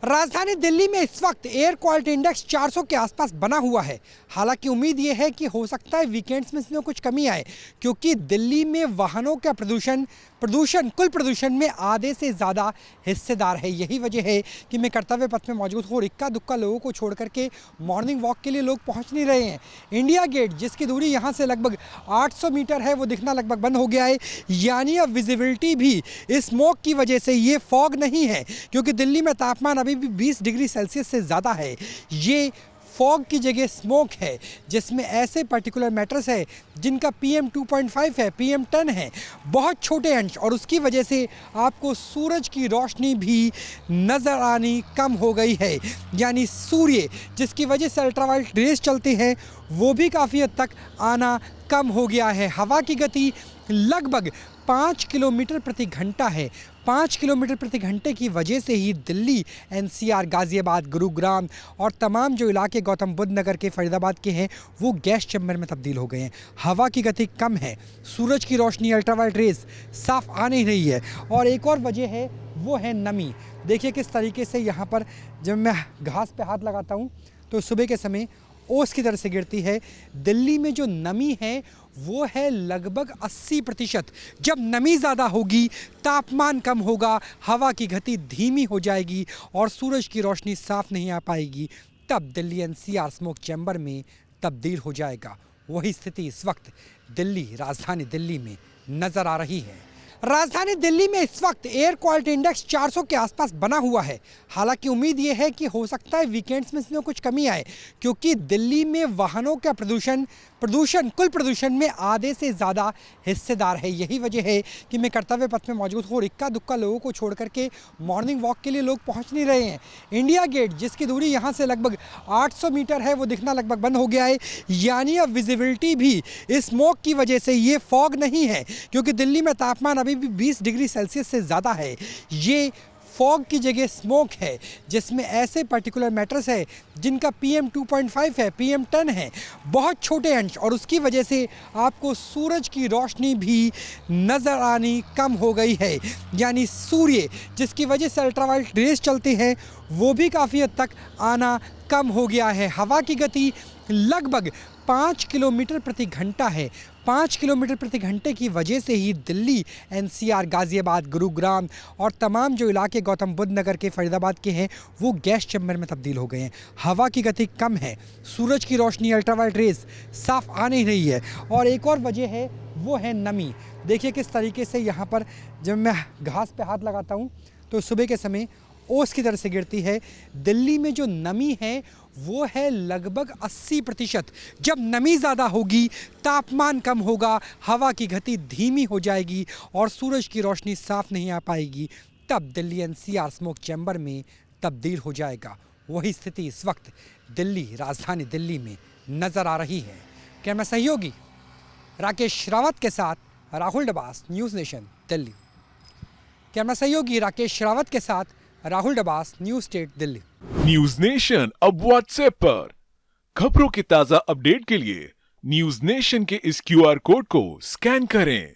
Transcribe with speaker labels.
Speaker 1: राजधानी दिल्ली में इस वक्त एयर क्वालिटी इंडेक्स 400 के आसपास बना हुआ है। हालांकि उम्मीद यह है कि हो सकता है वीकेंड्स में इसमें कुछ कमी आए, क्योंकि दिल्ली में वाहनों का प्रदूषण कुल प्रदूषण में आधे से ज़्यादा हिस्सेदार है। यही वजह है कि मैं कर्तव्य पथ में मौजूद हूँ और इक्का दुक्का लोगों को छोड़ करके मॉर्निंग वॉक के लिए लोग पहुँच नहीं रहे हैं। इंडिया गेट, जिसकी दूरी यहाँ से लगभग 800 मीटर है, वो दिखना लगभग बंद हो गया है। यानी अब विजिबिलिटी भी स्मोक की वजह से, ये फॉग नहीं है, क्योंकि दिल्ली में तापमान अभी भी 20 डिग्री सेल्सियस से ज़्यादा है। ये फॉग की जगह स्मोक है, जिसमें ऐसे पर्टिकुलर मैटर्स है जिनका PM 2.5 है, PM 10 है, बहुत छोटे अंश, और उसकी वजह से आपको सूरज की रोशनी भी नज़र आनी कम हो गई है। यानी सूर्य, जिसकी वजह से अल्ट्रावायलेट रेज चलते हैं, वो भी काफ़ी हद तक आना कम हो गया है। हवा की गति लगभग 5 किलोमीटर प्रति घंटा है। 5 किलोमीटर प्रति घंटे की वजह से ही दिल्ली, NCR, गाज़ियाबाद, गुरुग्राम और तमाम जो इलाके गौतम बुद्ध नगर के, फरीदाबाद के हैं, वो गैस चैम्बर में तब्दील हो गए हैं। हवा की गति कम है, सूरज की रोशनी, अल्ट्रावायलेट रेज साफ आ नहीं रही है। और एक और वजह है, वो है नमी। देखिए किस तरीके से यहाँ पर जब मैं घास पे हाथ लगाता हूँ तो सुबह के समय ओस की तरह से गिरती है। दिल्ली में जो नमी है वो है लगभग 80%। जब नमी ज़्यादा होगी, तापमान कम होगा, हवा की गति धीमी हो जाएगी और सूरज की रोशनी साफ नहीं आ पाएगी, तब दिल्ली NCR स्मोक चैम्बर में तब्दील हो जाएगा। वही स्थिति इस वक्त दिल्ली, राजधानी दिल्ली में नज़र आ रही है। राजधानी दिल्ली में इस वक्त एयर क्वालिटी इंडेक्स 400 के आसपास बना हुआ है। हालांकि उम्मीद यह है कि हो सकता है वीकेंड्स में इसमें कुछ कमी आए, क्योंकि दिल्ली में वाहनों का प्रदूषण कुल प्रदूषण में आधे से ज़्यादा हिस्सेदार है। यही वजह है कि मैं कर्तव्य पथ में मौजूद हूँ और इक्का दुक्का लोगों को छोड़ करके मॉर्निंग वॉक के लिए लोग पहुँच नहीं रहे हैं। इंडिया गेट, जिसकी दूरी यहाँ से लगभग 800 मीटर है, वो दिखना लगभग बंद हो गया है। यानी अब विजिबिलिटी भी स्मोक की वजह से, ये फॉग नहीं है, क्योंकि दिल्ली में तापमान अभी भी 20 डिग्री सेल्सियस से ज़्यादा है। ये फॉग की जगह स्मोक है, जिसमें ऐसे पर्टिकुलर मैटर्स है जिनका PM 2.5 है, PM 10 है, बहुत छोटे अंश, और उसकी वजह से आपको सूरज की रोशनी भी नज़र आनी कम हो गई है। यानी सूर्य, जिसकी वजह से अल्ट्रावायलेट रेज चलते हैं, वो भी काफ़ी हद तक आना कम हो गया है। हवा की गति लगभग 5 किलोमीटर प्रति घंटा है। 5 किलोमीटर प्रति घंटे की वजह से ही दिल्ली, NCR, गाज़ियाबाद, गुरुग्राम और तमाम जो इलाके गौतम बुद्ध नगर के, फरीदाबाद के हैं, वो गैस चैम्बर में तब्दील हो गए हैं। हवा की गति कम है, सूरज की रोशनी, अल्ट्रावायलेट रेज साफ आ नहीं रही है। और एक और वजह है, वो है नमी। देखिए किस तरीके से यहाँ पर जब मैं घास पे हाथ लगाता हूँ तो सुबह के समय ओस की तरह से गिरती है। दिल्ली में जो नमी है वो है लगभग 80%। जब नमी ज़्यादा होगी, तापमान कम होगा, हवा की गति धीमी हो जाएगी और सूरज की रोशनी साफ नहीं आ पाएगी, तब दिल्ली NCR स्मोक चैम्बर में तब्दील हो जाएगा। वही स्थिति इस वक्त दिल्ली, राजधानी दिल्ली में नज़र आ रही है। कैमरा सहयोगी राकेश रावत के साथ Rahul Dabas, news nation Delhi. Camera सहयोगी राकेश रावत के साथ Rahul Dabas, news state Delhi.
Speaker 2: News nation अब व्हाट्सएप पर खबरों के ताजा अपडेट के लिए न्यूज नेशन के इस QR कोड को स्कैन करें।